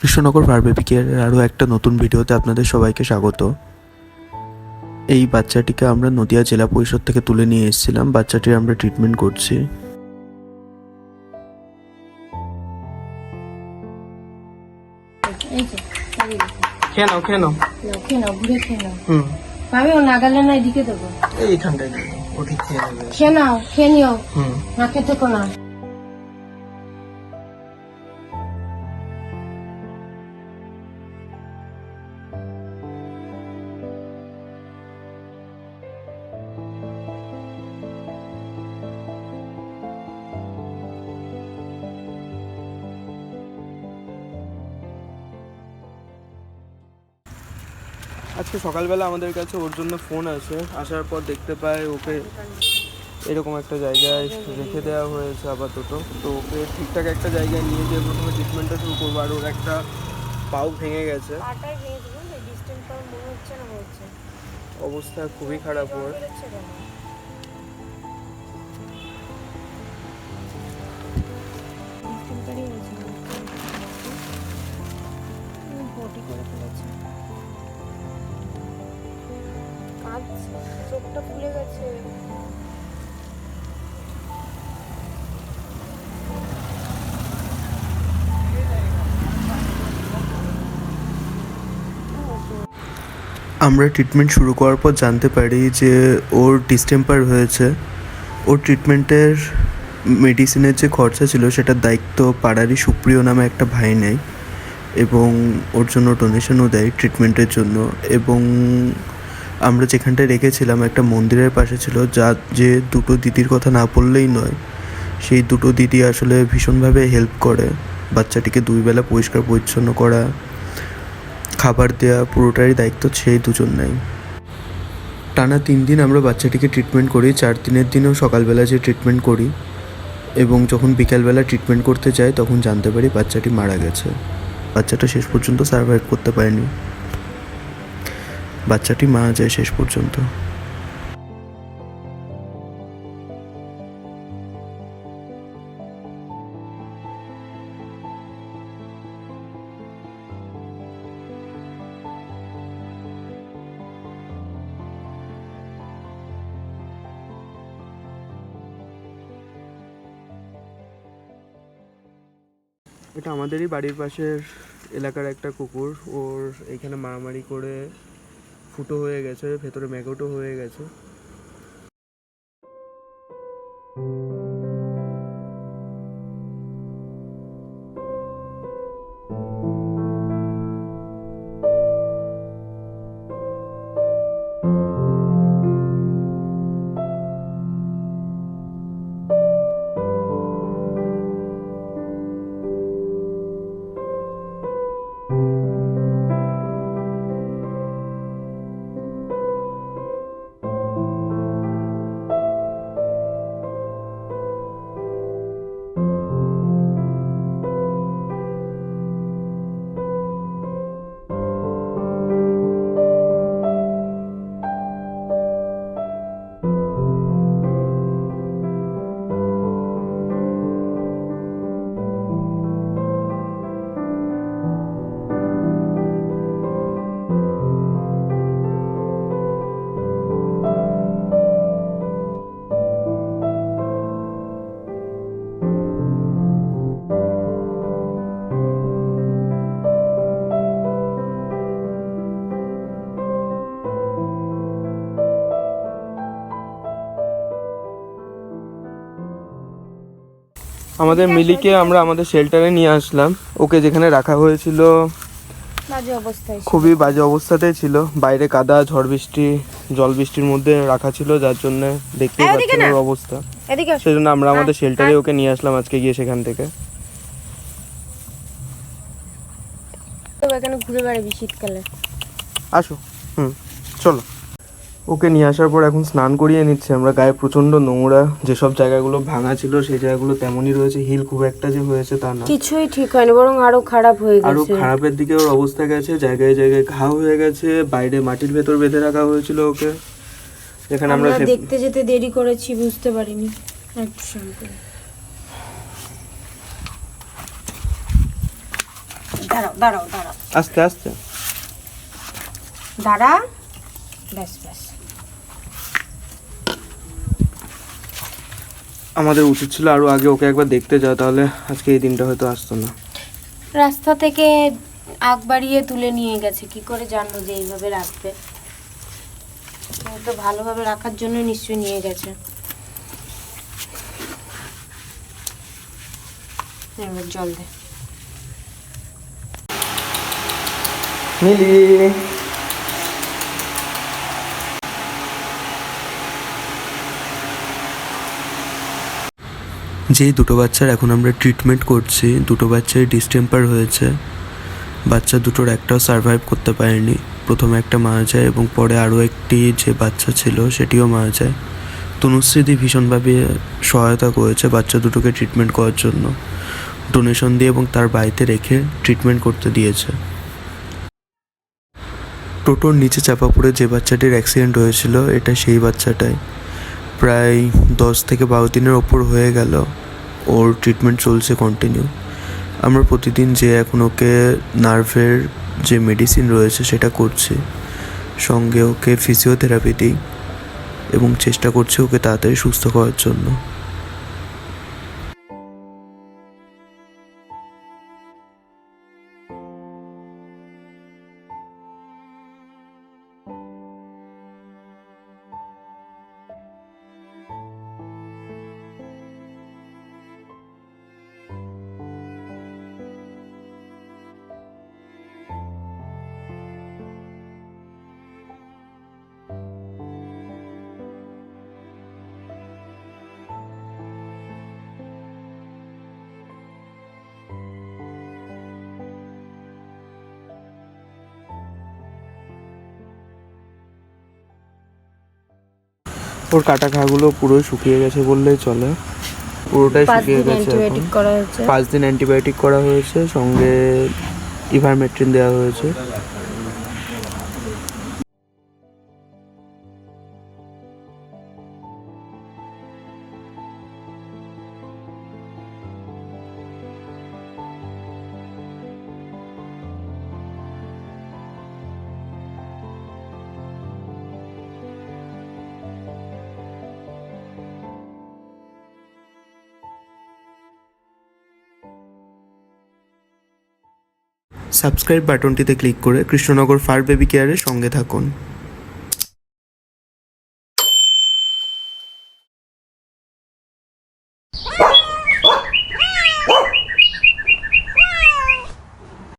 কৃষ্ণনগর ফার্মেপিকের আরও একটা নতুন ভিডিওতে আপনাদের সবাইকে স্বাগত। এই বাচ্চাটিকে আমরা নদিয়া জেলা পরিষদ থেকে তুলে নিয়ে এসেছিলাম। বাচ্চাটির আমরা ট্রিটমেন্ট করছি। খেয়ে নাও ঘুরে খেয়ে নাও। আমি ও নাগালে না এদিকে দেবো। এইখানটায় ও ঠিক খেয়ে নেবে। খেয়ে নাও, খেয়ে নিও, নাকে থেকো না। আজকে সকালবেলা আমাদের কাছে ওর জন্য ফোন আসে। আসার পর দেখতে পাই ওকে এরকম একটা জায়গায় রেখে দেওয়া হয়েছে আপাতত। তো ওকে ঠিকঠাক একটা জায়গায় নিয়ে গিয়ে প্রথমে ট্রিটমেন্টটা শুরু করবো। আর ওর একটা পাও ভেঙে গেছে, অবস্থা খুবই খারাপ ওর। চোখটা ফুলে গেছে। আমরা ট্রিটমেন্ট শুরু করার পর জানতে পারি যে ওর ডিসটেম্পার হয়েছে। ওর ট্রিটমেন্টের মেডিসিনের যে খরচা ছিল সেটার দায়িত্ব পাড়ারই সুপ্রিয় নামে একটা ভাই নেয় এবং ওর জন্য ডোনেশনও দেয় ট্রিটমেন্টের জন্য। এবং আমরা যেখানটায় রেখেছিলাম একটা মন্দিরের পাশে ছিল, যে দুটো দিদির কথা না বললেই নয়। সেই দুটো দিদি আসলে ভীষণভাবে হেল্প করে। বাচ্চাটিকে 2 বেলা পরিষ্কার পরিচ্ছন্ন করা, খাবার দেওয়া, পুরোটারই দায়িত্ব সেই দুজন নেয়। টানা 3 দিন আমরা বাচ্চাটিকে ট্রিটমেন্ট করি। 4 দিনের দিনেও সকালবেলা যে ট্রিটমেন্ট করি এবং যখন বিকালবেলা ট্রিটমেন্ট করতে যাই তখন জানতে পারি বাচ্চাটি মারা গেছে। বাচ্চাটা শেষ পর্যন্ত সার্ভাইভ করতে পারেনি। বাচ্চাটি মারা যায় শেষ পর্যন্ত। এটা আমাদেরই বাড়ির পাশের এলাকার একটা কুকুর। ওর এইখানে মারামারি করে ফুটো হয়ে গেছে, ভেতরে ম্যাগটও হয়ে গেছে। আমাদের মিলিকে আমরা আমাদের শেল্টারে নিয়ে আসলাম। ওকে যেখানে রাখা হয়েছিল খুবই বাজে অবস্থাতেই ছিল। বাইরে কাদা, ঝড় বৃষ্টি, জল বৃষ্টির মধ্যে রাখা ছিল, যার জন্য দেখতেই পাচ্ছেন ওর অবস্থা। সেজন্য আমরা আমাদের শেল্টারে ওকে নিয়ে আসলাম আজকে গিয়ে সেখান থেকে। এখানে ঘুরে বেড়াবি শীতকালে। আসো, চলো। ওকে নিয়ে আসার পর এখন স্নান করিয়ে নিচ্ছে আমরা। গায়ে প্রচন্ড নোংরা, যেসব জায়গাগুলো ভাঙা ছিল সেই জায়গাগুলো তেমনই রয়েছে। হিল খুব একটা যে হয়েছে তা না, কিছুই ঠিক হয়নি, বরং আরো খারাপ হয়ে গেছে। আরো খারাপের দিকে ওর অবস্থা গেছে। জায়গায় জায়গায় ঘা হয়ে গেছে। বাইরে মাটির ভেতর বেঁধে রাখা হয়েছিল ওকে, যেখানে আমরা দেখতে যেতে দেরি করেছি, বুঝতে পারিনি। একটু শান্ত। দাঁড়াও দাঁড়াও দাঁড়াও আস্তে আস্তে। দাঁড়া, ব্যাস ব্যাস। আমাদের উচিত ছিল আরো আগে ওকে একবার দেখতে যাওয়া, তাহলে আজকে এই দিনটা হয়তো আসতো না। রাস্তা থেকে আগ বাড়িয়ে তুলে নিয়ে গেছে, কি করে জানবো যে এইভাবে রাখবে? ও তো ভালোভাবে রাখার জন্য নিশ্চয়ই নিয়ে গেছে। এবার জল দে। মিলি, যেই দুটো বাচ্চার এখন আমরা ট্রিটমেন্ট করছি, দুটো বাচ্চাই ডিসটেম্পার হয়েছে। বাচ্চা দুটোর একটাও সারভাইভ করতে পারেনি। প্রথমে একটা মারা যায় এবং পরে আরও একটি যে বাচ্চা ছিল সেটিও মারা যায়। তনুশ্রীদি ভীষণভাবে সহায়তা করেছে বাচ্চা দুটোকে ট্রিটমেন্ট করার জন্য, ডোনেশন দিয়ে এবং তার বাড়িতে রেখে ট্রিটমেন্ট করতে দিয়েছে। টোটোর নিচে চাপা পড়ে যে বাচ্চাটির অ্যাক্সিডেন্ট হয়েছিল, এটা সেই বাচ্চাটাই। প্রায় 10 থেকে 12 দিনের ওপর হয়ে গেল ওর ট্রিটমেন্ট চলছে কন্টিনিউ। আমরা প্রতিদিন যে এখন ওকে নার্ভের যে মেডিসিন রয়েছে সেটা করছি, সঙ্গে ওকে ফিজিওথেরাপি দিই এবং চেষ্টা করছি ওকে তাড়াতাড়ি সুস্থ করার জন্য। ওর কাটা ঘাগুলো পুরো শুকিয়ে গেছে বললেই চলে, পুরোটাই 5 শুকিয়ে দিন গেছে। এখন অ্যান্টিবায়োটিক করা হয়েছে। 5 দিন অ্যান্টিবায়োটিক করা হয়েছে, সঙ্গে ইভারমেট্রিন দেওয়া হয়েছে। সাবস্ক্রাইব বাটনটিতে ক্লিক করে কৃষ্ণনগর ফার বেবি কেয়ারের সঙ্গে থাকুন।